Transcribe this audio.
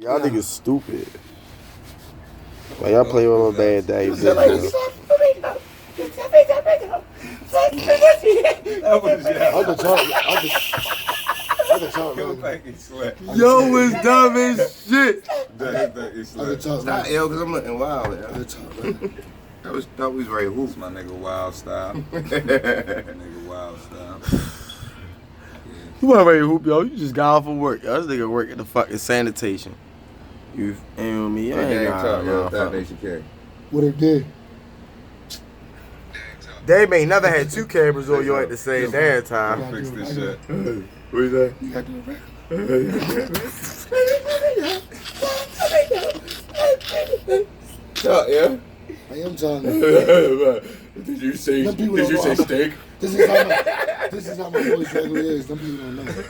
Y'all niggas stupid. Why y'all play with my bad daddy? That was Yo, it's dumb as shit. Stop, yo, because I'm looking wild. That was very hoop. My nigga Wild Style. Nigga Wild Style. You weren't ready to hoop, yo. You just got off of work. Yo, this nigga work at the fucking sanitation. You feel me? I ain't got That Nation K. What it did? Dave ain't never had two cameras on you at the same damn time. Fix this shit. What is that? You got to do it right. Talk, yeah? I am talking. Did you say Them people don't know. steak? This is how my voice regularly is. Them people don't know.